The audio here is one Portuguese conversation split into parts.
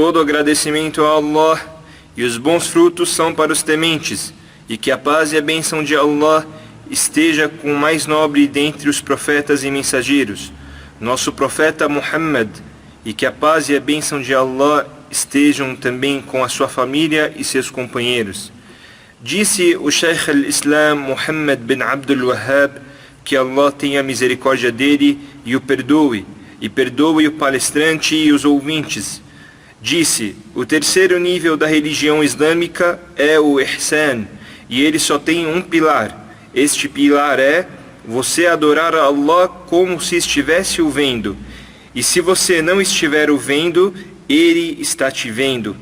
Todo agradecimento a Allah e os bons frutos são para os tementes, e que a paz e a bênção de Allah esteja com o mais nobre dentre os profetas e mensageiros, nosso profeta Muhammad, e que a paz e a bênção de Allah estejam também com a sua família e seus companheiros. Disse o Shaykh al-Islam Muhammad bin Abdul Wahhab, que Allah tenha misericórdia dele e o perdoe o palestrante e os ouvintes. Disse: o terceiro nível da religião islâmica é o Ihsan, e ele só tem um pilar. Este pilar é você adorar a Allah como se estivesse o vendo. E se você não estiver o vendo, ele está te vendo.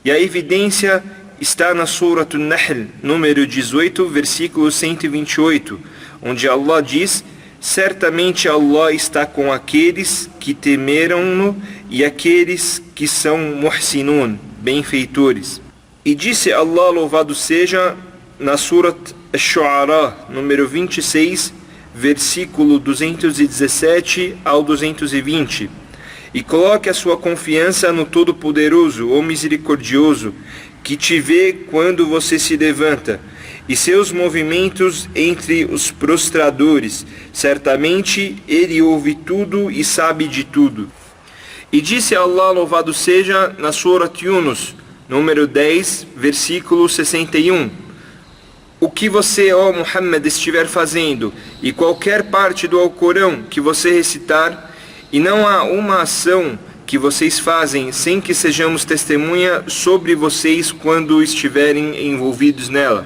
E a evidência está na Surat An-Nahl, número 18, versículo 128, onde Allah diz: certamente Allah está com aqueles que temeram-no e aqueles que são muhsinun, benfeitores. E disse Allah, louvado seja, na Surat Ash-Shu'ara, número 26, versículo 217 ao 220: e coloque a sua confiança no Todo-Poderoso, o Misericordioso, que te vê quando você se levanta, e seus movimentos entre os prostradores. Certamente ele ouve tudo e sabe de tudo. E disse Allah, louvado seja, na Surat Yunus, número 10, versículo 61: o que você, ó Muhammad, estiver fazendo, e qualquer parte do Alcorão que você recitar, e não há uma ação que vocês fazem sem que sejamos testemunha sobre vocês quando estiverem envolvidos nela.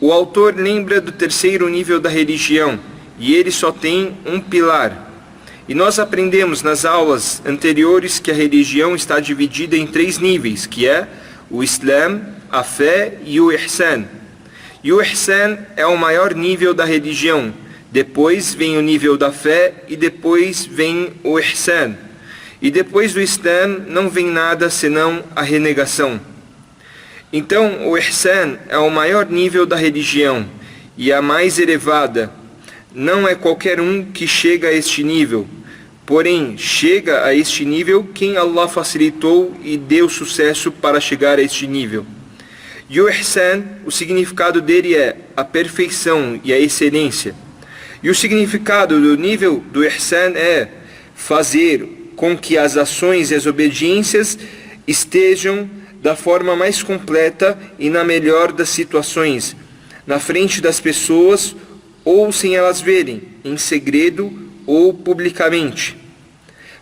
O autor lembra do terceiro nível da religião, e ele só tem um pilar. E nós aprendemos nas aulas anteriores que a religião está dividida em três níveis, que é o Islam, a fé e o Ihsan. E o Ihsan é o maior nível da religião. Depois vem o nível da fé e depois vem o Ihsan. E depois do Islam não vem nada senão a renegação. Então o Ihsan é o maior nível da religião e a mais elevada. Não é qualquer um que chega a este nível. Porém, chega a este nível quem Allah facilitou e deu sucesso para chegar a este nível. E o Ihsan, o significado dele é a perfeição e a excelência. E o significado do nível do Ihsan é fazer com que as ações e as obediências estejam da forma mais completa e na melhor das situações, na frente das pessoas ou sem elas verem, em segredo ou publicamente.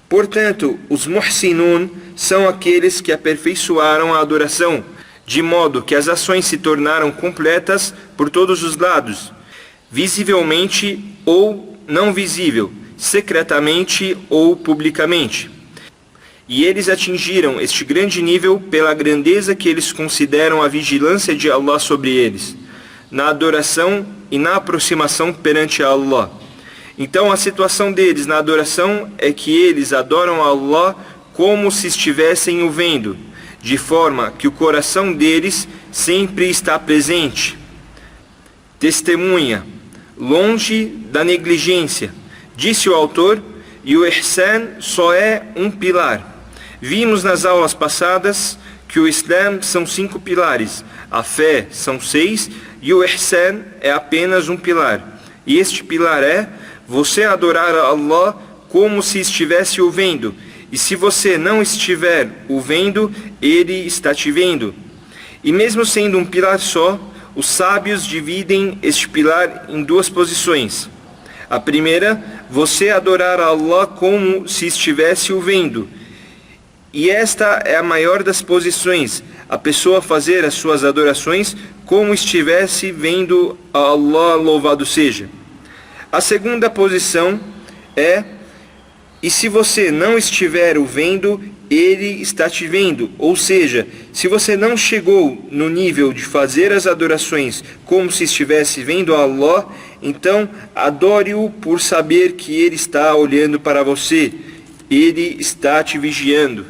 Portanto, os muhsinun são aqueles que aperfeiçoaram a adoração, de modo que as ações se tornaram completas por todos os lados, visivelmente ou não visível, secretamente ou publicamente. E eles atingiram este grande nível pela grandeza que eles consideram a vigilância de Allah sobre eles, na adoração e na aproximação perante Allah. Então a situação deles na adoração é que eles adoram a Allah como se estivessem o vendo, de forma que o coração deles sempre está presente, testemunha, longe da negligência. Disse o autor, e o Ihsan só é um pilar. Vimos nas aulas passadas que o Islam são 5 pilares, a fé são 6 e o Ihsan é apenas um pilar. E este pilar é você adorar a Allah como se estivesse o vendo. E se você não estiver o vendo, ele está te vendo. E mesmo sendo um pilar só, os sábios dividem este pilar em 2 posições. A primeira, você adorar a Allah como se estivesse o vendo. E esta é a maior das posições, a pessoa fazer as suas adorações como estivesse vendo a Allah, louvado seja. A segunda posição é: e se você não estiver o vendo, ele está te vendo. Ou seja, se você não chegou no nível de fazer as adorações como se estivesse vendo a Allah, então adore-o por saber que ele está olhando para você, ele está te vigiando.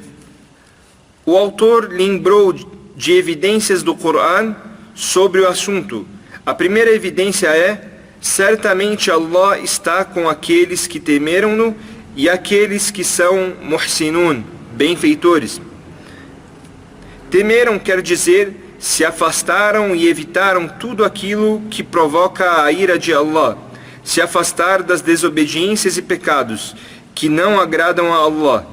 O autor lembrou de evidências do Coran sobre o assunto. A primeira evidência é: certamente Allah está com aqueles que temeram-no e aqueles que são muhsinun, benfeitores. Temeram quer dizer, se afastaram e evitaram tudo aquilo que provoca a ira de Allah, se afastar das desobediências e pecados que não agradam a Allah.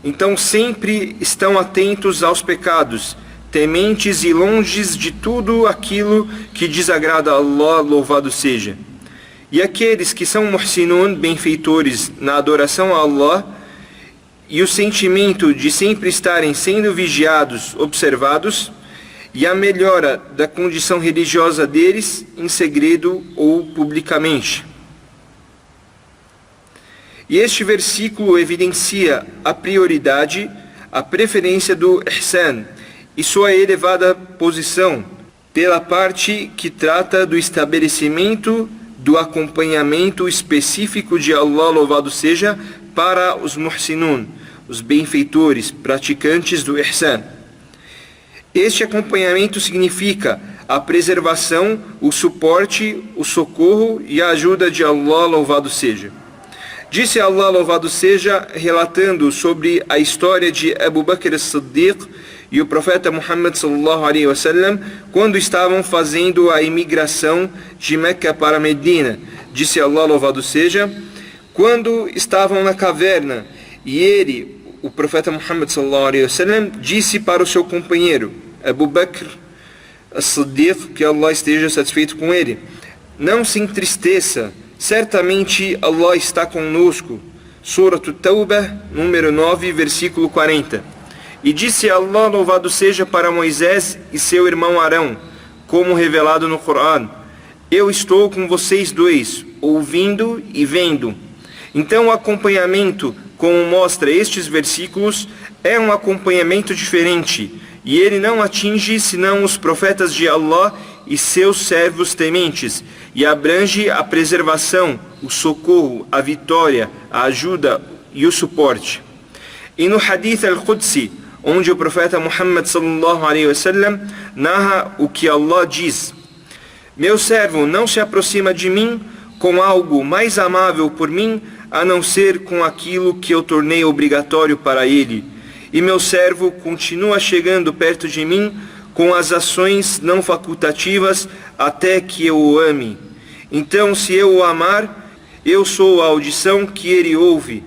Então sempre estão atentos aos pecados, tementes e longes de tudo aquilo que desagrada a Allah, louvado seja. E aqueles que são muhsinun, benfeitores na adoração a Allah, e o sentimento de sempre estarem sendo vigiados, observados, e a melhora da condição religiosa deles em segredo ou publicamente. E este versículo evidencia a prioridade, a preferência do ihsan e sua elevada posição pela parte que trata do estabelecimento do acompanhamento específico de Allah, louvado seja, para os muhsinun, os benfeitores, praticantes do ihsan. Este acompanhamento significa a preservação, o suporte, o socorro e a ajuda de Allah, louvado seja. Disse Allah, louvado seja, relatando sobre a história de Abu Bakr as-Siddiq e o profeta Muhammad sallallahu alaihi wasallam quando estavam fazendo a imigração de Meca para Medina. Disse Allah, louvado seja, quando estavam na caverna e ele, o profeta Muhammad sallallahu alaihi wasallam, disse para o seu companheiro Abu Bakr as-Siddiq, que Allah esteja satisfeito com ele: não se entristeça, certamente Allah está conosco. Surah At-Tawbah, número 9, versículo 40. E disse Allah, louvado seja, para Moisés e seu irmão Arão, como revelado no Corão: eu estou com vocês dois, ouvindo e vendo. Então o acompanhamento, como mostra estes versículos, é um acompanhamento diferente, e ele não atinge senão os profetas de Allah e seus servos tementes, e abrange a preservação, o socorro, a vitória, a ajuda e o suporte. E no Hadith al-Qudsi, onde o profeta Muhammad sallallahu alaihi wasallam narra o que Allah diz: meu servo não se aproxima de mim com algo mais amável por mim, a não ser com aquilo que eu tornei obrigatório para ele. E meu servo continua chegando perto de mim com as ações não facultativas até que eu o ame. Então, se eu o amar, eu sou a audição que ele ouve,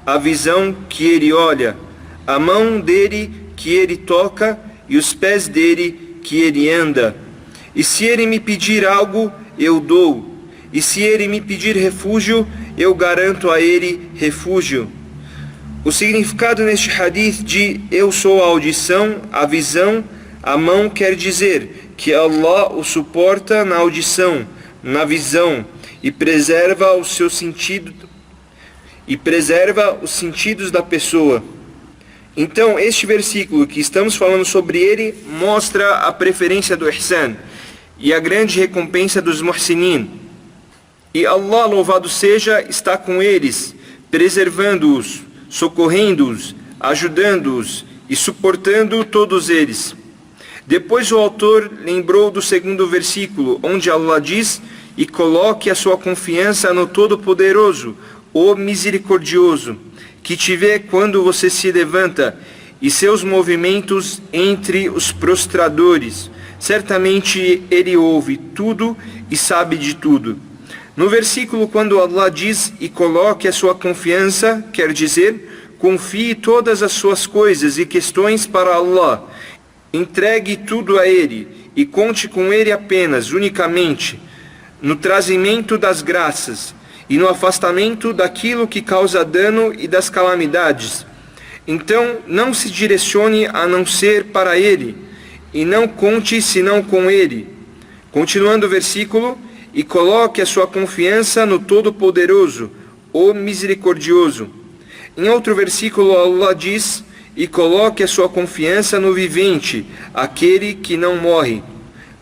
a visão que ele olha, a mão dele que ele toca e os pés dele que ele anda. E se ele me pedir algo, eu dou. E se ele me pedir refúgio, eu garanto a ele refúgio. O significado neste hadith de eu sou a audição, a visão, a mão quer dizer que Allah o suporta na audição, na visão, e preserva o seu sentido e preserva os sentidos da pessoa. Então, este versículo que estamos falando sobre ele mostra a preferência do ihsan e a grande recompensa dos muhsinin. E Allah, louvado seja, está com eles, preservando-os, socorrendo-os, ajudando-os e suportando todos eles. Depois o autor lembrou do segundo versículo, onde Allah diz: e coloque a sua confiança no Todo-Poderoso, o Misericordioso, que te vê quando você se levanta, e seus movimentos entre os prostradores. Certamente ele ouve tudo e sabe de tudo. No versículo, quando Allah diz e coloque a sua confiança, quer dizer, confie todas as suas coisas e questões para Allah, entregue tudo a Ele e conte com Ele apenas, unicamente, no trazimento das graças e no afastamento daquilo que causa dano e das calamidades. Então não se direcione a não ser para Ele, e não conte senão com Ele. Continuando o versículo, e coloque a sua confiança no Todo-Poderoso, o Misericordioso. Em outro versículo Allah diz: e coloque a sua confiança no Vivente, aquele que não morre.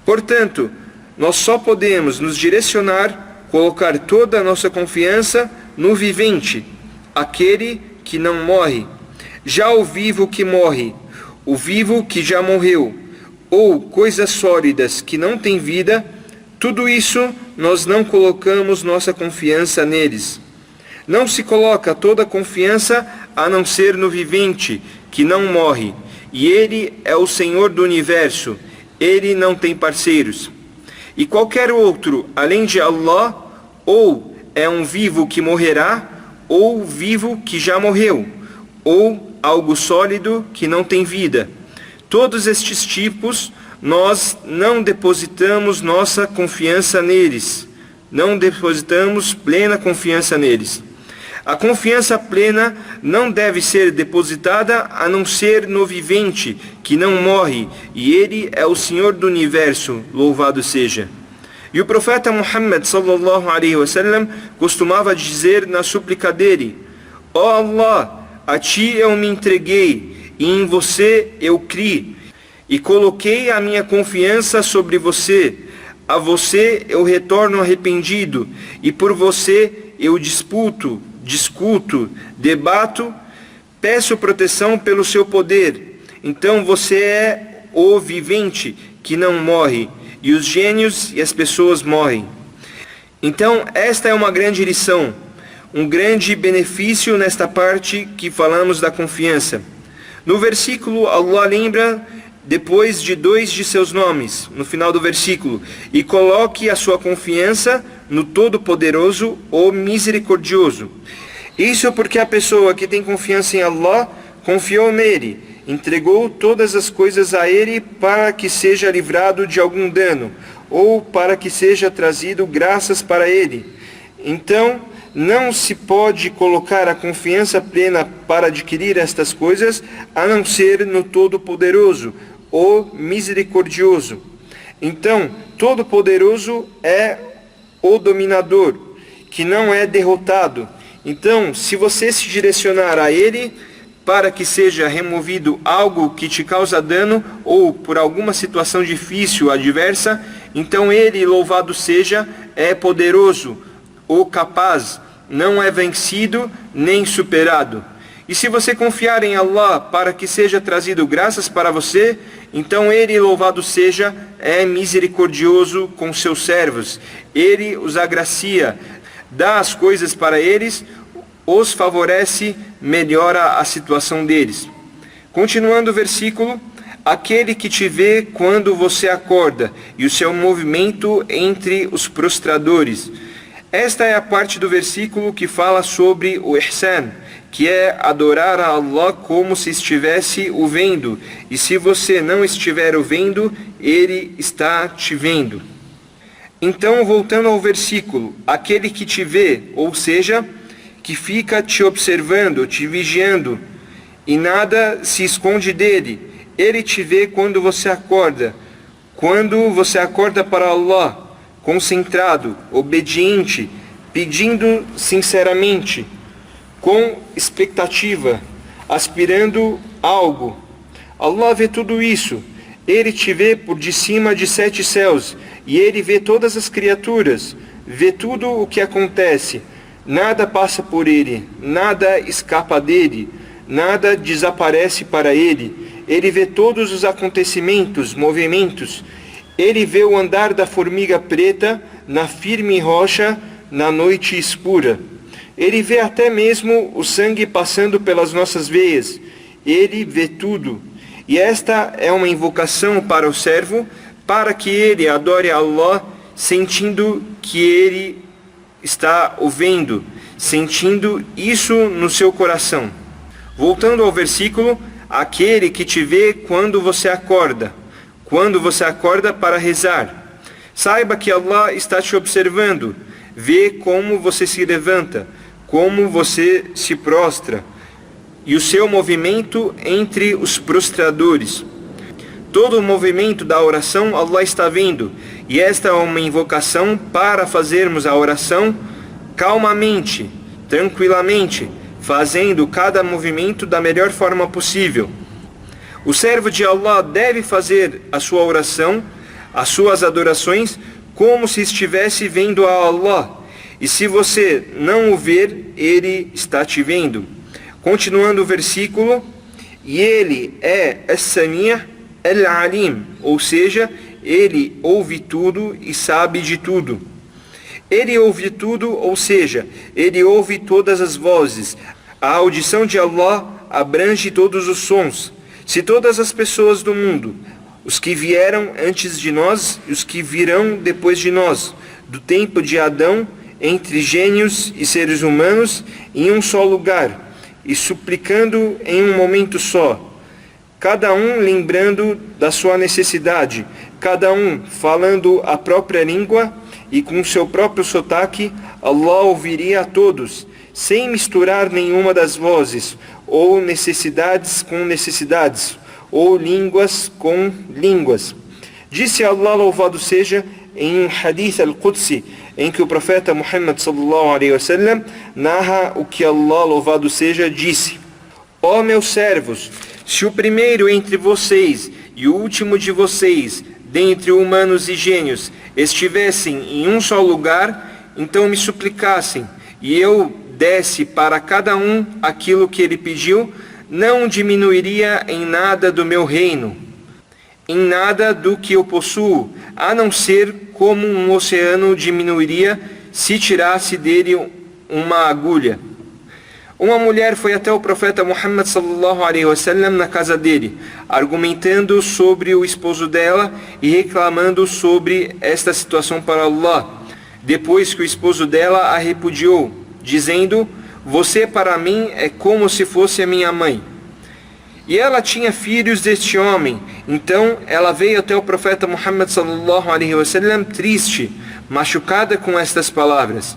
Portanto, nós só podemos nos direcionar, colocar toda a nossa confiança no Vivente, aquele que não morre. Já o vivo que morre, o vivo que já morreu, ou coisas sólidas que não têm vida, tudo isso nós não colocamos nossa confiança neles. Não se coloca toda a confiança a não ser no vivente, que não morre, e Ele é o Senhor do universo, Ele não tem parceiros. E qualquer outro, além de Allah, ou é um vivo que morrerá, ou vivo que já morreu, ou algo sólido que não tem vida. Todos estes tipos, nós não depositamos nossa confiança neles, não depositamos plena confiança neles. A confiança plena não deve ser depositada a não ser no vivente, que não morre, e Ele é o Senhor do universo, louvado seja. E o profeta Muhammad sallallahu alaihi wasallam costumava dizer na súplica dele: ó Allah, a Ti eu me entreguei, e em Você eu criei, e coloquei a minha confiança sobre Você. A Você eu retorno arrependido, e por Você eu discuto, debato, peço proteção pelo Seu poder. Então Você é o vivente que não morre, e os gênios e as pessoas morrem. Então esta é uma grande lição, um grande benefício nesta parte que falamos da confiança. No versículo, Allah lembra depois de 2 de seus nomes, no final do versículo: e coloque a sua confiança no Todo-Poderoso ou Misericordioso. Isso porque a pessoa que tem confiança em Allah confiou nele, entregou todas as coisas a Ele para que seja livrado de algum dano, ou para que seja trazido graças para Ele. Então, não se pode colocar a confiança plena para adquirir estas coisas, a não ser no Todo-Poderoso, o Misericordioso. Então, Todo-Poderoso é o dominador, que não é derrotado. Então, se você se direcionar a Ele, para que seja removido algo que te causa dano, ou por alguma situação difícil, adversa, então Ele, louvado seja, é poderoso, ou capaz, não é vencido, nem superado. E se você confiar em Allah para que seja trazido graças para você, então Ele, louvado seja, é misericordioso com seus servos. Ele os agracia, dá as coisas para eles, os favorece, melhora a situação deles. Continuando o versículo: aquele que te vê quando você acorda, e o seu movimento entre os prostradores. Esta é a parte do versículo que fala sobre o ihsan, que é adorar a Allah como se estivesse o vendo, e se você não estiver o vendo, Ele está te vendo. Então, voltando ao versículo: aquele que te vê, ou seja, que fica te observando, te vigiando, e nada se esconde dele. Ele te vê quando você acorda para Allah, concentrado, obediente, pedindo sinceramente, com expectativa, aspirando algo. Allah vê tudo isso. Ele te vê por de cima de 7 céus, e Ele vê todas as criaturas, vê tudo o que acontece. Nada passa por Ele, nada escapa dele, nada desaparece para Ele. Ele vê todos os acontecimentos, movimentos. Ele vê o andar da formiga preta na firme rocha na noite escura. Ele vê até mesmo o sangue passando pelas nossas veias. Ele vê tudo. E esta é uma invocação para o servo, para que ele adore a Allah, sentindo que ele está o vendo, sentindo isso no seu coração. Voltando ao versículo: aquele que te vê quando você acorda para rezar. Saiba que Allah está te observando, vê como você se levanta, como você se prostra, e o seu movimento entre os prostradores. Todo o movimento da oração Allah está vendo, e esta é uma invocação para fazermos a oração calmamente, tranquilamente, fazendo cada movimento da melhor forma possível. O servo de Allah deve fazer a sua oração, as suas adorações, como se estivesse vendo a Allah. E se você não o ver, Ele está te vendo. Continuando o versículo: e Ele é As-Sami' Al-Alim, ou seja, Ele ouve tudo e sabe de tudo. Ele ouve tudo, ou seja, Ele ouve todas as vozes, A audição de Allah abrange todos os sons. Se todas as pessoas do mundo, os que vieram antes de nós e os que virão depois de nós, do tempo de Adão, entre gênios e seres humanos, em um só lugar, e suplicando em um momento só, cada um lembrando da sua necessidade, cada um falando a própria língua e com seu próprio sotaque, Allah ouviria a todos, sem misturar nenhuma das vozes, ou necessidades com necessidades, ou línguas com línguas. Disse Allah, louvado seja, em um hadith al-Qudsi, em que o profeta Muhammad sallallahu alaihi wasallam narra o que Allah, louvado seja, disse: Ó meus servos, se o primeiro entre vocês e o último de vocês, dentre humanos e gênios, estivessem em um só lugar, então me suplicassem, e eu desse para cada um aquilo que ele pediu, não diminuiria em nada do meu reino, em nada do que eu possuo, a não ser como um oceano diminuiria se tirasse dele uma agulha. Uma mulher foi até o profeta Muhammad sallallahu alaihi wasallam na casa dele, argumentando sobre o esposo dela e reclamando sobre esta situação para Allah, depois que o esposo dela a repudiou, dizendo: você para mim é como se fosse a minha mãe. E ela tinha filhos deste homem. Então ela veio até o profeta Muhammad sallallahu alaihi wasallam triste, machucada com estas palavras,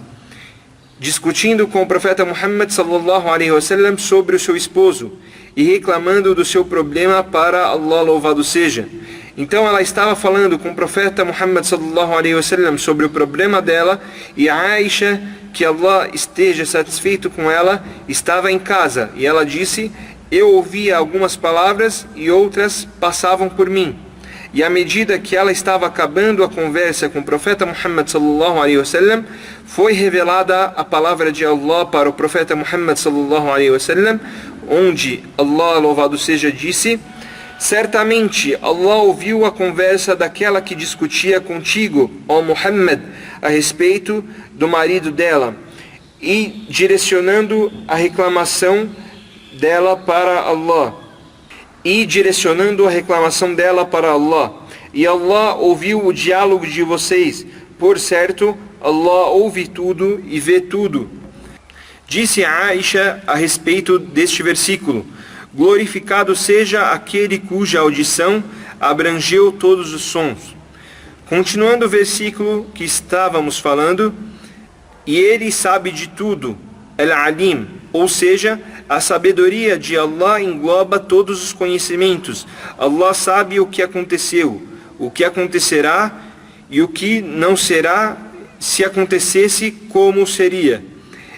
discutindo com o profeta Muhammad sallallahu alaihi wasallam sobre o seu esposo e reclamando do seu problema para Allah, louvado seja. Então ela estava falando com o profeta Muhammad sallallahu alaihi wasallam sobre o problema dela, e a Aisha, que Allah esteja satisfeito com ela, estava em casa, e ela disse: eu ouvia algumas palavras e outras passavam por mim. E à medida que ela estava acabando a conversa com o profeta Muhammad sallallahu alaihi wasallam, foi revelada a palavra de Allah para o profeta Muhammad sallallahu alaihi wasallam, onde Allah, louvado seja, disse: certamente Allah ouviu a conversa daquela que discutia contigo, ó Muhammad, a respeito do marido dela, e direcionando a reclamação dela para Allah. E Allah ouviu o diálogo de vocês. Por certo, Allah ouve tudo e vê tudo. Disse a Aisha a respeito deste versículo: glorificado seja aquele cuja audição abrangeu todos os sons. Continuando o versículo que estávamos falando: e ele sabe de tudo, Al-Alim, ou seja, a sabedoria de Allah engloba todos os conhecimentos. Allah sabe o que aconteceu, o que acontecerá e o que não será, se acontecesse, como seria.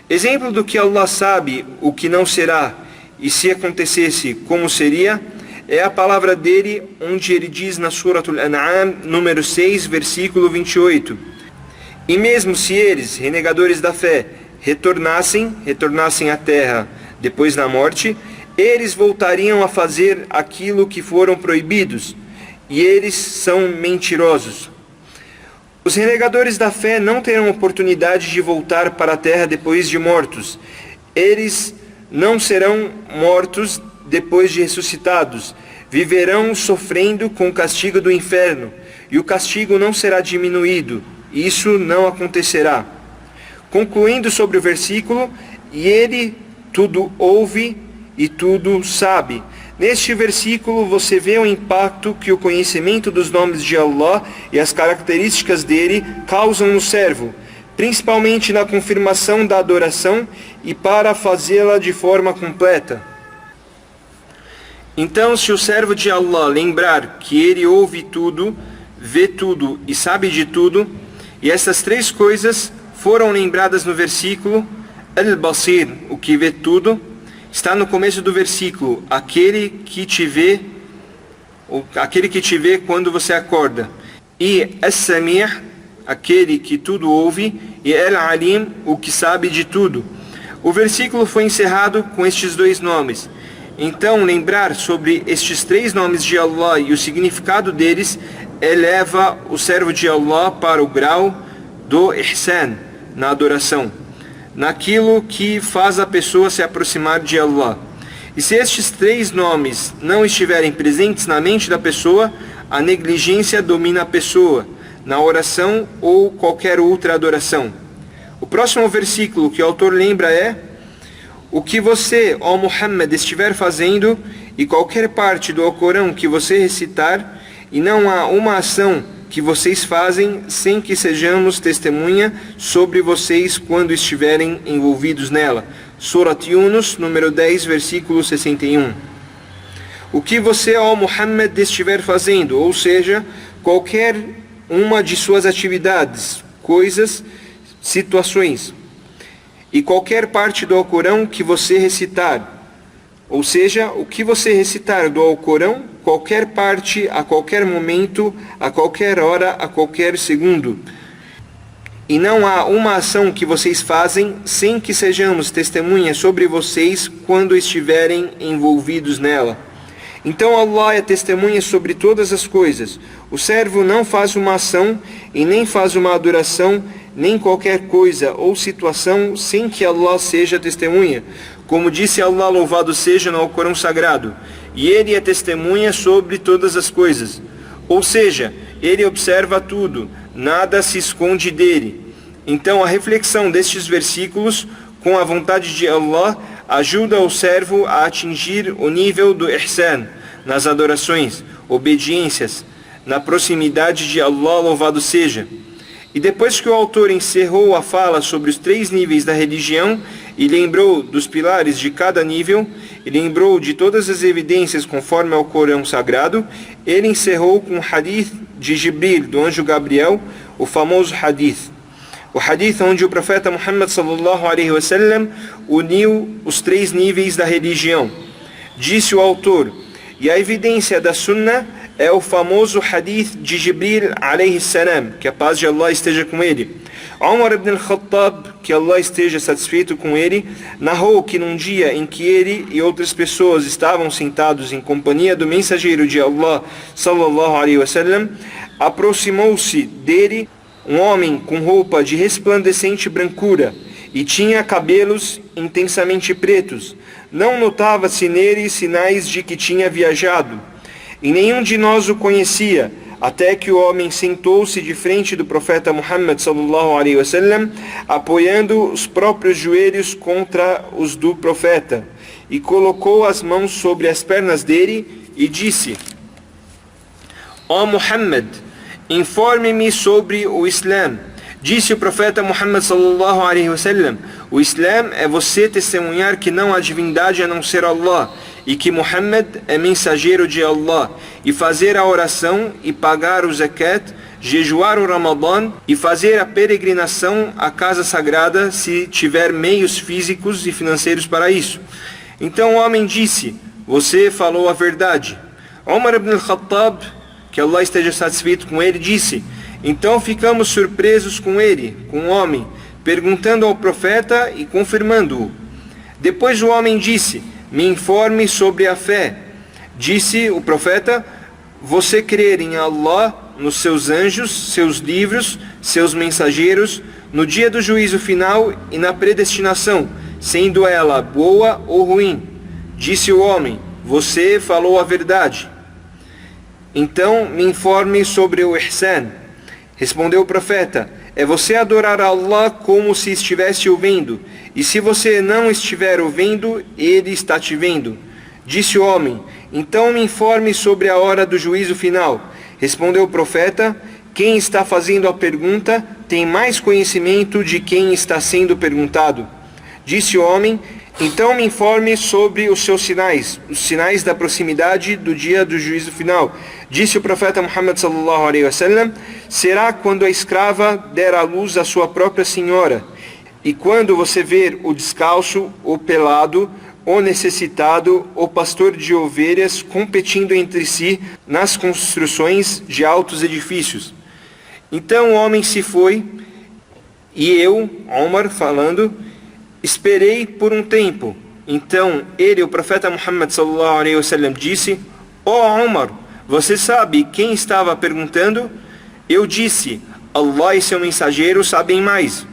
Exemplo do que Allah sabe o que não será e se acontecesse, como seria, é a palavra dele, onde ele diz na Suratul An'am, número 6, versículo 28. E mesmo se eles, renegadores da fé, retornassem à terra depois da morte, eles voltariam a fazer aquilo que foram proibidos, e eles são mentirosos. Os renegadores da fé não terão oportunidade de voltar para a terra depois de mortos. Eles não serão mortos depois de ressuscitados. Viverão sofrendo com o castigo do inferno, e o castigo não será diminuído. Isso não acontecerá. Concluindo sobre o versículo: e ele tudo ouve e tudo sabe. Neste versículo você vê o impacto que o conhecimento dos nomes de Allah e as características dele causam no servo, principalmente na confirmação da adoração e para fazê-la de forma completa. Então, se o servo de Allah lembrar que ele ouve tudo, vê tudo e sabe de tudo, e essas três coisas foram lembradas no versículo, Al-Basir, o que vê tudo, está no começo do versículo, aquele que te vê quando você acorda, e As-Sami', aquele que tudo ouve, e Al-Alim, o que sabe de tudo. O versículo foi encerrado com estes dois nomes. Então, lembrar sobre estes três nomes de Allah e o significado deles eleva o servo de Allah para o grau do Ihsan, na adoração. naquilo que faz a pessoa se aproximar de Allah. E se estes 3 nomes não estiverem presentes na mente da pessoa, a negligência domina a pessoa, na oração ou qualquer outra adoração. O próximo versículo que o autor lembra é: o que você, ó Muhammad, estiver fazendo, e qualquer parte do Alcorão que você recitar, e não há uma ação que vocês fazem sem que sejamos testemunha sobre vocês quando estiverem envolvidos nela. Surat Yunus, número 10, versículo 61. O que você, ó Muhammad, estiver fazendo, ou seja, qualquer uma de suas atividades, coisas, situações, e qualquer parte do Alcorão que você recitar, ou seja, o que você recitar do Alcorão, qualquer parte, a qualquer momento, a qualquer hora, a qualquer segundo. E não há uma ação que vocês fazem sem que sejamos testemunhas sobre vocês quando estiverem envolvidos nela. Então Allah é testemunha sobre todas as coisas. O servo não faz uma ação e nem faz uma adoração, nem qualquer coisa ou situação sem que Allah seja testemunha. Como disse Allah, louvado seja, no Alcorão Sagrado: e Ele é testemunha sobre todas as coisas. Ou seja, Ele observa tudo, nada se esconde dele. Então a reflexão destes versículos, com a vontade de Allah, ajuda o servo a atingir o nível do ihsan, nas adorações, obediências, na proximidade de Allah, louvado seja. E depois que o autor encerrou a fala sobre os 3 níveis da religião, e lembrou dos pilares de cada nível, e lembrou de todas as evidências conforme ao Corão Sagrado, ele encerrou com o hadith de Jibril, do anjo Gabriel, o famoso hadith. O hadith onde o profeta Muhammad sallallahu alaihi wasallam uniu os 3 níveis da religião. Disse o autor: e a evidência da Sunnah é o famoso hadith de Jibril alaihi salam, que a paz de Allah esteja com ele. Umar ibn al-Khattab, que Allah esteja satisfeito com ele, narrou que num dia em que ele e outras pessoas estavam sentados em companhia do mensageiro de Allah sallallahu alaihi wasallam, aproximou-se dele um homem com roupa de resplandecente brancura e tinha cabelos intensamente pretos. Não notava-se nele sinais de que tinha viajado, e nenhum de nós o conhecia, até que o homem sentou-se de frente do profeta Muhammad sallallahu alaihi wasallam, apoiando os próprios joelhos contra os do profeta, e colocou as mãos sobre as pernas dele e disse: ó Muhammad, informe-me sobre o Islã. Disse o profeta Muhammad sallallahu alaihi wasallam: o Islã é você testemunhar que não há divindade a não ser Allah, e que Muhammad é mensageiro de Allah, e fazer a oração e pagar o zakat, jejuar o Ramadã e fazer a peregrinação à casa sagrada se tiver meios físicos e financeiros para isso. Então o homem disse: você falou a verdade. Umar ibn al-Khattab, que Allah esteja satisfeito com ele, disse: então ficamos surpresos com ele, com o homem, perguntando ao profeta e confirmando-o. Depois o homem disse: me informe sobre a fé. Disse o profeta: você crer em Allah, nos seus anjos, seus livros, seus mensageiros, no dia do juízo final e na predestinação, sendo ela boa ou ruim. Disse o homem: você falou a verdade. Então me informe sobre o ihsan. Respondeu o profeta: é você adorar a Allah como se estivesse o vendo, e se você não estiver o vendo, ele está te vendo. Disse o homem: então me informe sobre a hora do juízo final. Respondeu o profeta: quem está fazendo a pergunta tem mais conhecimento de quem está sendo perguntado. Disse o homem: então me informe sobre os seus sinais, os sinais da proximidade do dia do juízo final. Disse o profeta Muhammad sallallahu alaihi wasallam: será quando a escrava der à luz a sua própria senhora, e quando você ver o descalço, o pelado, o necessitado, o pastor de ovelhas competindo entre si nas construções de altos edifícios. Então o homem se foi, e eu, Omar, falando, esperei por um tempo. Então ele, o profeta Muhammad sallallahu alaihi wasallam, disse: ó Omar, você sabe quem estava perguntando? Eu disse: Allah e seu mensageiro sabem mais.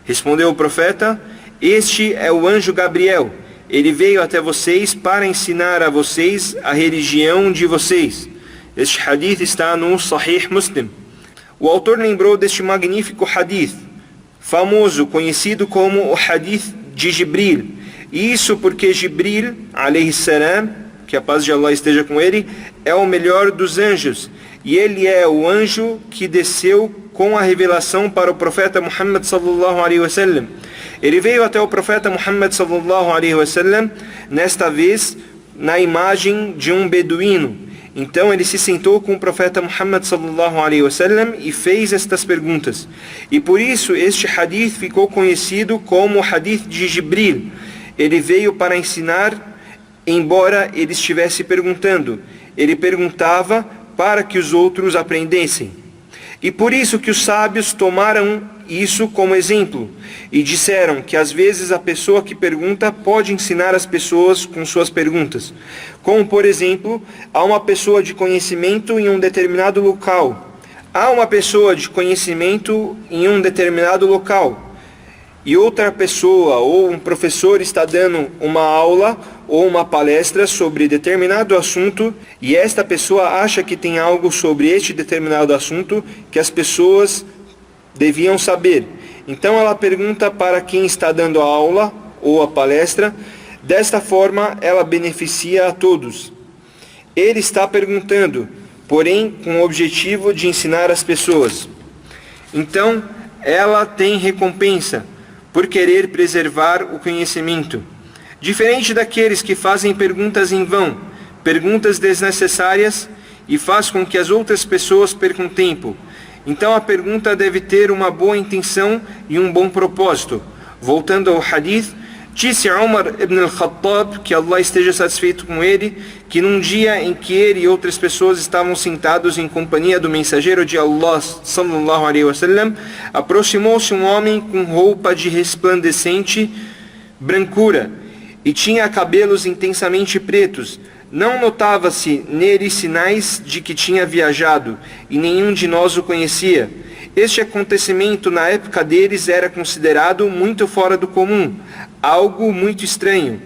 Respondeu o profeta: Este é o anjo Gabriel. Ele veio até vocês para ensinar a vocês a religião de vocês. Este hadith está no Sahih Muslim. O autor lembrou deste magnífico hadith, famoso, conhecido como o hadith de Jibril. Isso porque Jibril, alayhi salam, que a paz de Allah esteja com ele, é o melhor dos anjos. E ele é o anjo que desceu com a revelação para o profeta Muhammad sallallahu alaihi wasallam. Ele veio até o profeta Muhammad sallallahu alaihi wasallam, nesta vez na imagem de um beduíno. Então ele se sentou com o profeta Muhammad sallallahu alaihi wasallam e fez estas perguntas. E por isso este hadith ficou conhecido como o hadith de Jibril. Ele veio para ensinar, embora ele estivesse perguntando. Ele perguntava para que os outros aprendessem. E por isso que os sábios tomaram isso como exemplo e disseram que às vezes a pessoa que pergunta pode ensinar as pessoas com suas perguntas. Como, por exemplo, há uma pessoa de conhecimento em um determinado local. Há uma pessoa de conhecimento em um determinado local. E outra pessoa ou um professor está dando uma aula ou uma palestra sobre determinado assunto e esta pessoa acha que tem algo sobre este determinado assunto que as pessoas deviam saber. Então ela pergunta para quem está dando a aula ou a palestra. Desta forma ela beneficia a todos. Ele está perguntando, porém com o objetivo de ensinar as pessoas. Então ela tem recompensa por querer preservar o conhecimento. Diferente daqueles que fazem perguntas em vão, perguntas desnecessárias e faz com que as outras pessoas percam tempo. Então a pergunta deve ter uma boa intenção e um bom propósito. Voltando ao hadith, disse Umar ibn al-Khattab, que Allah esteja satisfeito com ele, que num dia em que ele e outras pessoas estavam sentados em companhia do mensageiro de Allah sallallahu alaihi wasallam, aproximou-se um homem com roupa de resplandecente brancura e tinha cabelos intensamente pretos. Não notava-se nele sinais de que tinha viajado, e nenhum de nós o conhecia. Este acontecimento na época deles era considerado muito fora do comum, algo muito estranho.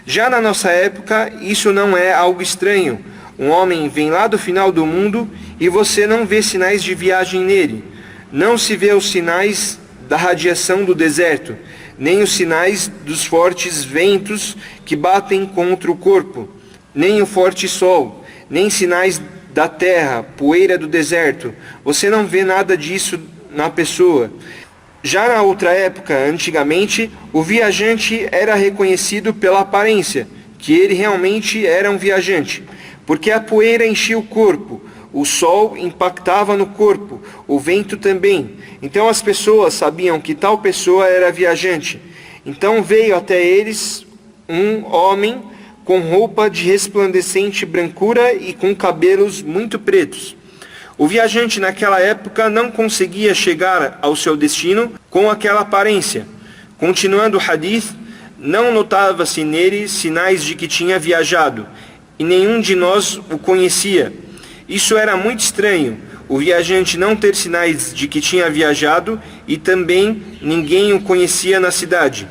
Já na nossa época, isso não é algo estranho. Um homem vem lá do final do mundo e você não vê sinais de viagem nele. Não se vê os sinais da radiação do deserto, nem os sinais dos fortes ventos que batem contra o corpo, nem o forte sol, nem sinais da terra, poeira do deserto. Você não vê nada disso na pessoa. Já na outra época, antigamente, o viajante era reconhecido pela aparência, que ele realmente era um viajante, porque a poeira enchia o corpo, o sol impactava no corpo, o vento também. Então as pessoas sabiam que tal pessoa era viajante. Então veio até eles um homem com roupa de resplandecente brancura e com cabelos muito pretos. O viajante naquela época não conseguia chegar ao seu destino com aquela aparência. Continuando o hadith, não notava-se nele sinais de que tinha viajado, e nenhum de nós o conhecia. Isso era muito estranho, o viajante não ter sinais de que tinha viajado e também ninguém o conhecia na cidade.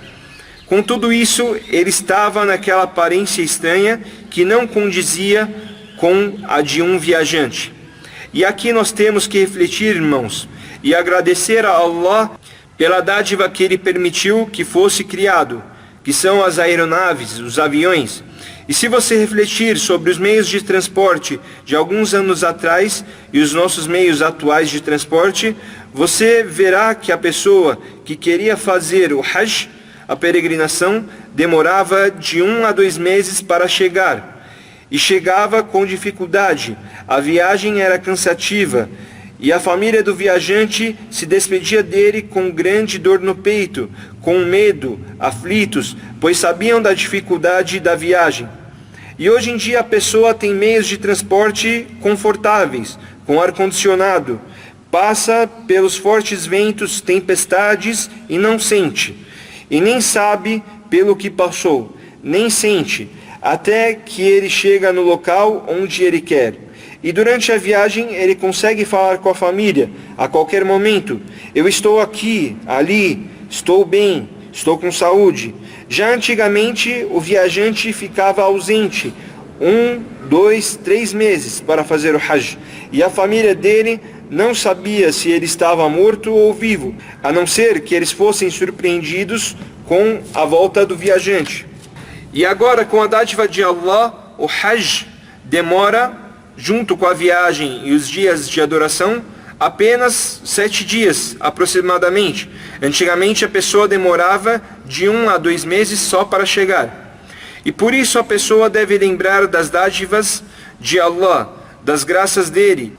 Com tudo isso, ele estava naquela aparência estranha que não condizia com a de um viajante. E aqui nós temos que refletir, irmãos, e agradecer a Allah pela dádiva que Ele permitiu que fosse criado, que são as aeronaves, os aviões. E se você refletir sobre os meios de transporte de alguns anos atrás e os nossos meios atuais de transporte, você verá que a pessoa que queria fazer o Hajj, a peregrinação, demorava de 1 a 2 meses para chegar. E chegava com dificuldade, a viagem era cansativa, e a família do viajante se despedia dele com grande dor no peito, com medo, aflitos, pois sabiam da dificuldade da viagem. E hoje em dia a pessoa tem meios de transporte confortáveis, com ar-condicionado, passa pelos fortes ventos, tempestades e não sente, e nem sabe pelo que passou, nem sente, até que ele chega no local onde ele quer. E durante a viagem ele consegue falar com a família a qualquer momento: eu estou aqui, ali, estou bem, estou com saúde. Já antigamente, o viajante ficava ausente 2, 3 meses para fazer o Hajj, e a família dele não sabia se ele estava morto ou vivo, a não ser que eles fossem surpreendidos com a volta do viajante. E agora, com a dádiva de Allah, o Hajj demora, junto com a viagem e os dias de adoração, apenas 7 dias aproximadamente. Antigamente a pessoa demorava de 1 a 2 meses só para chegar. E por isso a pessoa deve lembrar das dádivas de Allah, das graças dele,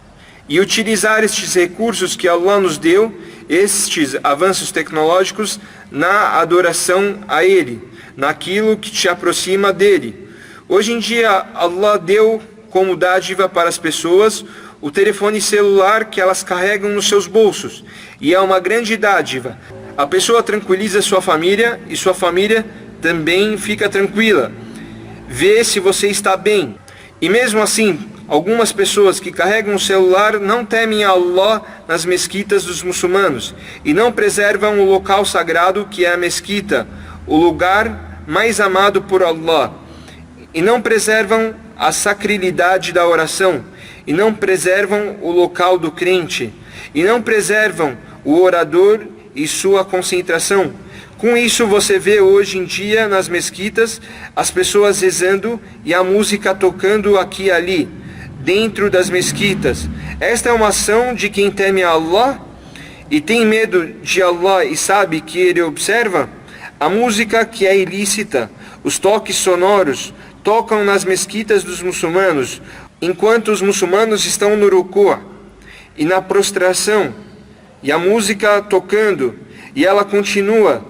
e utilizar estes recursos que Allah nos deu, estes avanços tecnológicos, na adoração a Ele, naquilo que te aproxima dele. Hoje em dia Allah deu como dádiva para as pessoas o telefone celular que elas carregam nos seus bolsos, e é uma grande dádiva. A pessoa tranquiliza sua família e sua família também fica tranquila, vê se você está bem. E mesmo assim, algumas pessoas que carregam o celular não temem a Allah nas mesquitas dos muçulmanos e não preservam o local sagrado que é a mesquita, o lugar mais amado por Allah, e não preservam a sacralidade da oração, e não preservam o local do crente, e não preservam o orador e sua concentração. Com isso você vê hoje em dia nas mesquitas as pessoas rezando e a música tocando aqui e ali, dentro das mesquitas. Esta é uma ação de quem teme a Allah e tem medo de Allah e sabe que Ele observa. A música que é ilícita, os toques sonoros, tocam nas mesquitas dos muçulmanos, enquanto os muçulmanos estão no ruku' e na prostração, e a música tocando, e ela continua,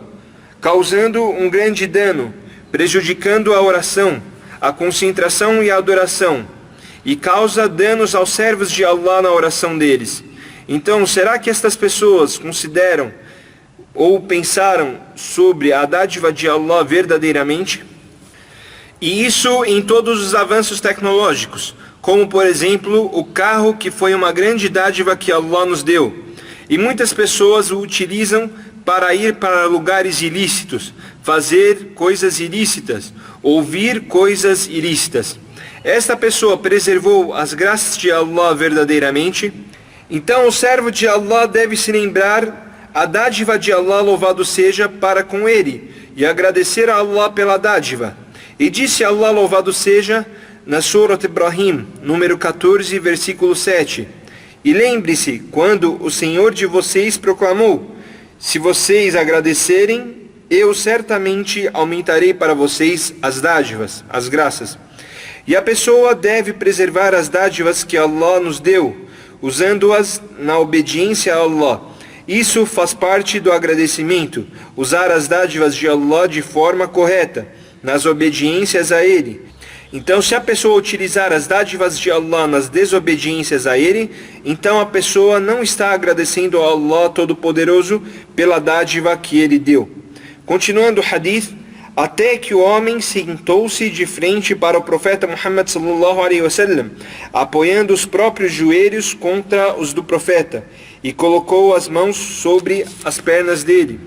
causando um grande dano, prejudicando a oração, a concentração e a adoração, e causa danos aos servos de Allah na oração deles. Então, será que estas pessoas consideram ou pensaram sobre a dádiva de Allah verdadeiramente? E isso em todos os avanços tecnológicos, como por exemplo o carro, que foi uma grande dádiva que Allah nos deu. E muitas pessoas o utilizam para ir para lugares ilícitos, fazer coisas ilícitas, ouvir coisas ilícitas. Esta pessoa preservou as graças de Allah verdadeiramente? Então o servo de Allah deve se lembrar a dádiva de Allah, louvado seja, para com ele, e agradecer a Allah pela dádiva. E disse Allah, louvado seja, na Surat Ibrahim, número 14, versículo 7. E lembre-se, quando o Senhor de vocês proclamou: se vocês agradecerem, eu certamente aumentarei para vocês as dádivas, as graças. E a pessoa deve preservar as dádivas que Allah nos deu, usando-as na obediência a Allah. Isso faz parte do agradecimento, usar as dádivas de Allah de forma correta, nas obediências a Ele. Então, se a pessoa utilizar as dádivas de Allah nas desobediências a Ele, então a pessoa não está agradecendo a Allah Todo-Poderoso pela dádiva que Ele deu. Continuando o hadith, até que o homem sentou-se de frente para o profeta Muhammad sallallahu alaihi wasallam, apoiando os próprios joelhos contra os do profeta, e colocou as mãos sobre as pernas dele.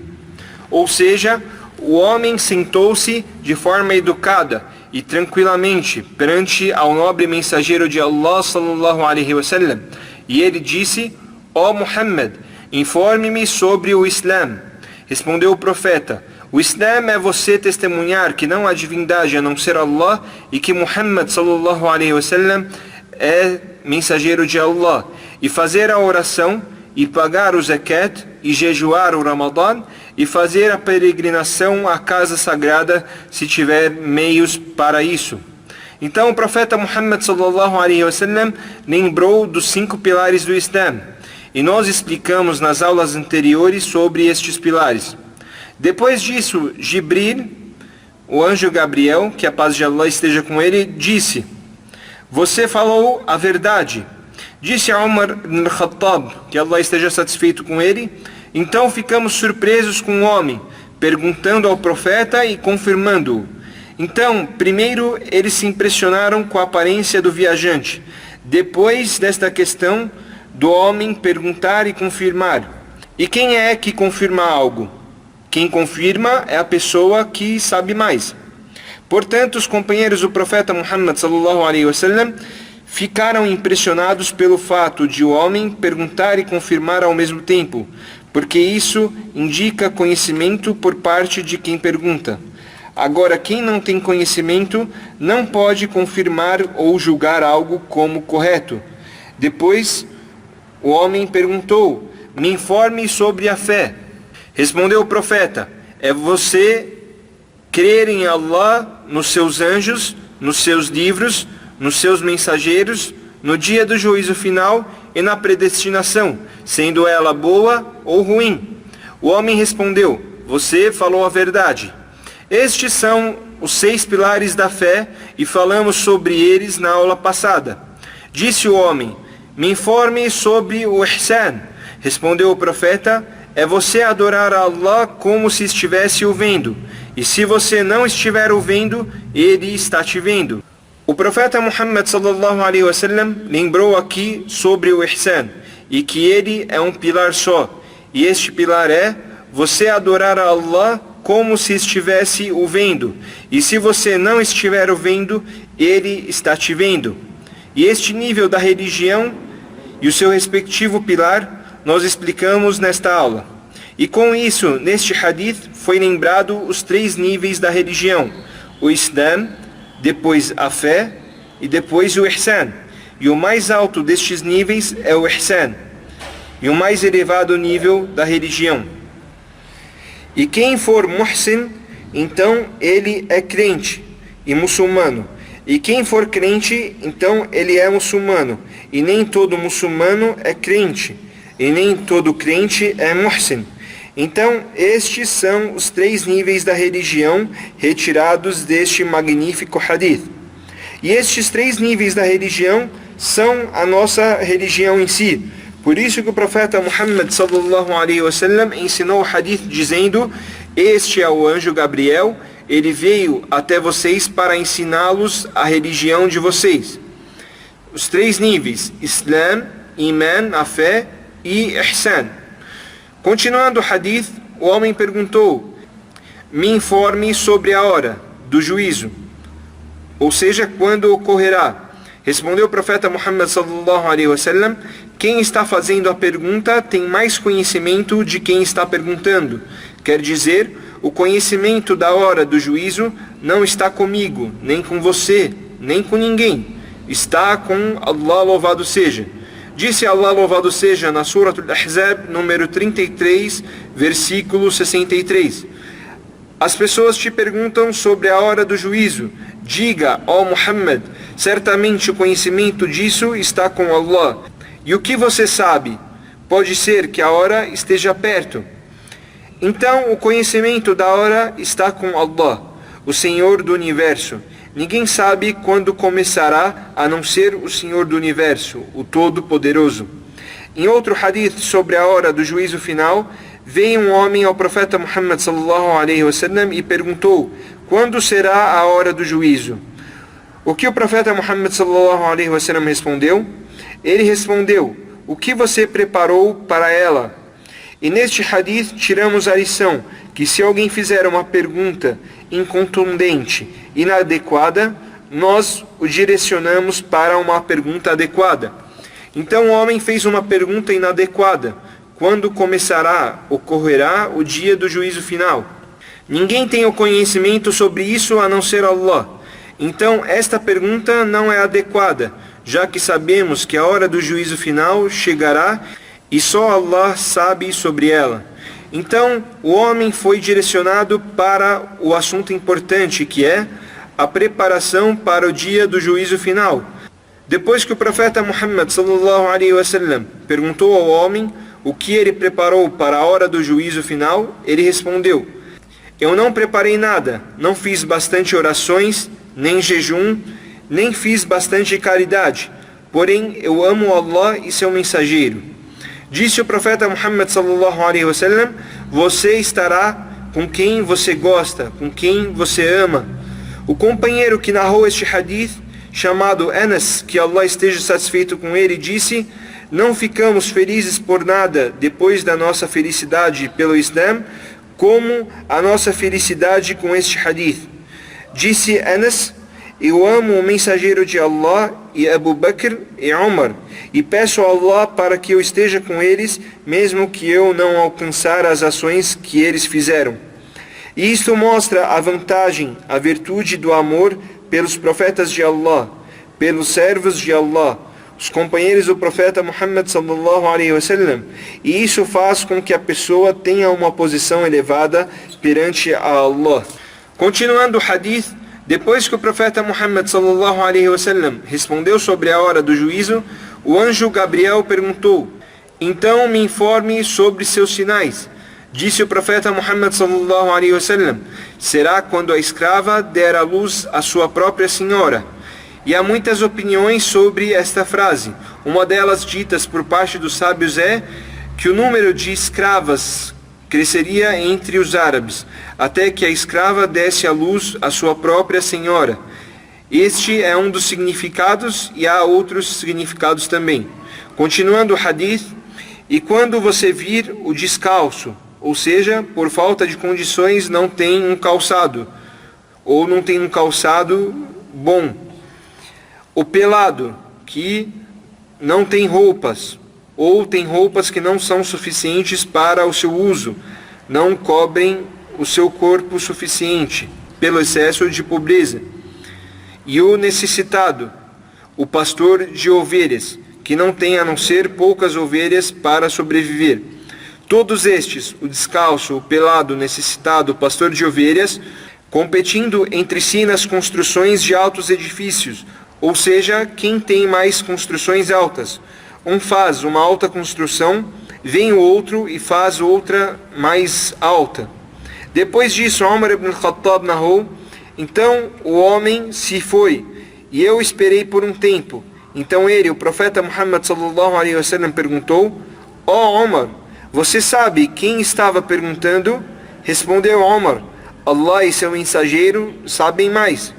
Ou seja, o homem sentou-se de forma educada e tranquilamente perante ao nobre mensageiro de Allah sallallahu alaihi wasallam, e ele disse: ó Muhammad, informe-me sobre o Islã. Respondeu o profeta: o Islã é você testemunhar que não há divindade a não ser Allah e que Muhammad sallallahu alaihi wasallam é mensageiro de Allah, e fazer a oração, e pagar o zakat, e jejuar o Ramadã, e fazer a peregrinação à casa sagrada se tiver meios para isso. Então o profeta Muhammad sallallahu alaihi wasallam lembrou dos 5 pilares do Islã, e nós explicamos nas aulas anteriores sobre estes pilares. Depois disso, Jibril, o anjo Gabriel, que a paz de Allah esteja com ele, disse: você falou a verdade. Disse a Umar ibn Khattab, que Allah esteja satisfeito com ele: então ficamos surpresos com o homem, perguntando ao profeta e confirmando-o. Então, primeiro eles se impressionaram com a aparência do viajante. Depois desta questão do homem perguntar e confirmar. E quem é que confirma algo? Quem confirma é a pessoa que sabe mais. Portanto, os companheiros do profeta Muhammad sallallahu alaihi wasallam ficaram impressionados pelo fato de o homem perguntar e confirmar ao mesmo tempo, porque isso indica conhecimento por parte de quem pergunta. Agora, quem não tem conhecimento não pode confirmar ou julgar algo como correto. Depois, o homem perguntou: me informe sobre a fé. Respondeu o profeta: é você crer em Allah, nos seus anjos, nos seus livros, nos seus mensageiros, no dia do juízo final e na predestinação, sendo ela boa ou ruim. O homem respondeu: você falou a verdade. Estes são os 6 pilares da fé e falamos sobre eles na aula passada. Disse o homem: me informe sobre o ihsan. Respondeu o profeta: é você adorar a Allah como se estivesse o vendo, e se você não estiver o vendo, ele está te vendo. O profeta Muhammad sallallahu alaihi wasallam lembrou aqui sobre o ihsan, e que ele é um pilar só, e este pilar é você adorar a Allah como se estivesse o vendo, e se você não estiver o vendo, ele está te vendo. E este nível da religião e o seu respectivo pilar nós explicamos nesta aula. E com isso, neste hadith, foi lembrado os 3 níveis da religião: o Islam, depois a fé e depois o Ihsan. E o mais alto destes níveis é o Ihsan, e o mais elevado nível da religião. E quem for muhsin, então ele é crente e muçulmano. E quem for crente, então ele é muçulmano. E nem todo muçulmano é crente, e nem todo crente é muhsin. Então, estes são os 3 níveis da religião retirados deste magnífico hadith. E estes 3 níveis da religião são a nossa religião em si. Por isso que o profeta Muhammad sallallahu alaihi wasallam ensinou o hadith dizendo: este é o anjo Gabriel, ele veio até vocês para ensiná-los a religião de vocês. Os 3 níveis: Islam, Iman, a fé, e Ihsan. Continuando o hadith, o homem perguntou: me informe sobre a hora do juízo, ou seja, quando ocorrerá. Respondeu o profeta Muhammad sallallahu alaihi wasallam: quem está fazendo a pergunta tem mais conhecimento de quem está perguntando. Quer dizer, o conhecimento da hora do juízo não está comigo, nem com você, nem com ninguém. Está com Allah, louvado seja. Disse Allah, louvado seja, na Surat Al-Ahzab, número 33, versículo 63. As pessoas te perguntam sobre a hora do juízo. Diga, ó Muhammad, certamente o conhecimento disso está com Allah. E o que você sabe? Pode ser que a hora esteja perto. Então, o conhecimento da hora está com Allah, o Senhor do Universo. Ninguém sabe quando começará, a não ser o Senhor do Universo, o Todo-Poderoso. Em outro hadith sobre a hora do juízo final, veio um homem ao profeta Muhammad sallallahu alaihi wasallam e perguntou: quando será a hora do juízo? O que o profeta Muhammad sallallahu alaihi wasallam respondeu? Ele respondeu: o que você preparou para ela? E neste hadith tiramos a lição que se alguém fizer uma pergunta incontundente, inadequada, nós o direcionamos para uma pergunta adequada. Então o homem fez uma pergunta inadequada: quando ocorrerá o dia do juízo final? Ninguém tem o conhecimento sobre isso a não ser Allah. Então esta pergunta não é adequada, já que sabemos que a hora do juízo final chegará e só Allah sabe sobre ela. Então o homem foi direcionado para o assunto importante, que é a preparação para o dia do juízo final. Depois que o profeta Muhammad sallallahu alaihi wasallam perguntou ao homem o que ele preparou para a hora do juízo final, ele respondeu: eu não preparei nada, não fiz bastante orações, nem jejum, nem fiz bastante caridade, porém eu amo Allah e seu mensageiro. Disse o profeta Muhammad sallallahu alaihi wasallam: você estará com quem você gosta, com quem você ama. O companheiro que narrou este hadith, chamado Anas, que Allah esteja satisfeito com ele, disse: não ficamos felizes por nada depois da nossa felicidade pelo Islam, como a nossa felicidade com este hadith. Disse Anas: eu amo o mensageiro de Allah e Abu Bakr e Umar, e peço a Allah para que eu esteja com eles, mesmo que eu não alcançar as ações que eles fizeram. E isto mostra a vantagem, a virtude do amor pelos profetas de Allah, pelos servos de Allah, os companheiros do profeta Muhammad sallallahu alaihi wasallam. E isso faz com que a pessoa tenha uma posição elevada perante a Allah. Continuando o hadith, depois que o profeta Muhammad sallallahu alaihi wasallam respondeu sobre a hora do juízo, o anjo Gabriel perguntou: então me informe sobre seus sinais. Disse o profeta Muhammad sallallahu alaihi wasallam: será quando a escrava der à luz a sua própria senhora. E há muitas opiniões sobre esta frase. Uma delas, ditas por parte dos sábios, é que o número de escravas cresceria entre os árabes, até que a escrava desse à luz a sua própria senhora. Este é um dos significados, e há outros significados também. Continuando o hadith: e quando você vir o descalço, ou seja, por falta de condições não tem um calçado, ou não tem um calçado bom, o pelado, que não tem roupas, ou tem roupas que não são suficientes para o seu uso, não cobrem o seu corpo o suficiente, pelo excesso de pobreza. E o necessitado, o pastor de ovelhas, que não tem a não ser poucas ovelhas para sobreviver. Todos estes, o descalço, o pelado, o necessitado, o pastor de ovelhas, competindo entre si nas construções de altos edifícios, ou seja, quem tem mais construções altas. Um faz uma alta construção, vem o outro e faz outra mais alta. Depois disso, Umar ibn al-Khattab narrou: então o homem se foi, e eu esperei por um tempo. Então ele, o profeta Muhammad sallallahu alaihi wasallam, perguntou: ó Umar, você sabe quem estava perguntando? Respondeu Umar: Allah e seu mensageiro sabem mais.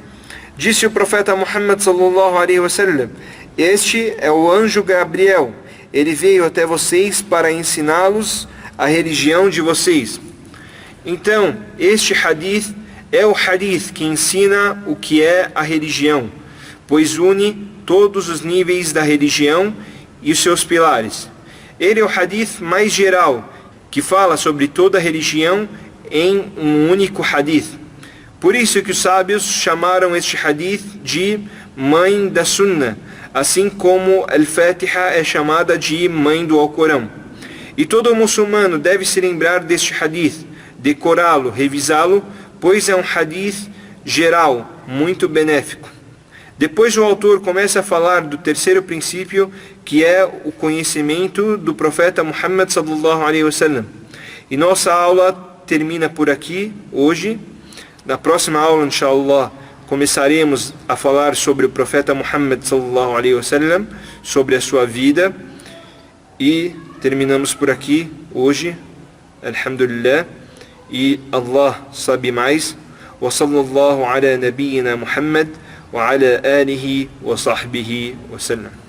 Disse o profeta Muhammad sallallahu alaihi wasallam: este é o anjo Gabriel. Ele veio até vocês para ensiná-los a religião de vocês. Então, este hadith é o hadith que ensina o que é a religião, pois une todos os níveis da religião e os seus pilares. Ele é o hadith mais geral, que fala sobre toda a religião em um único hadith. Por isso que os sábios chamaram este hadith de mãe da Sunnah, assim como Al-Fatiha é chamada de mãe do Alcorão. E todo muçulmano deve se lembrar deste hadith, decorá-lo, revisá-lo, pois é um hadith geral, muito benéfico. Depois o autor começa a falar do terceiro princípio, que é o conhecimento do profeta Muhammad sallallahu alaihi wasallam. E nossa aula termina por aqui hoje. Na próxima aula, inshallah, começaremos a falar sobre o profeta Muhammad sallallahu alaihi wasallam, sobre a sua vida, e terminamos por aqui hoje, alhamdulillah, e Allah sabe mais. Wa sallallahu ala nabiyyina Muhammad wa ala alihi wa sahbihi wa sallam.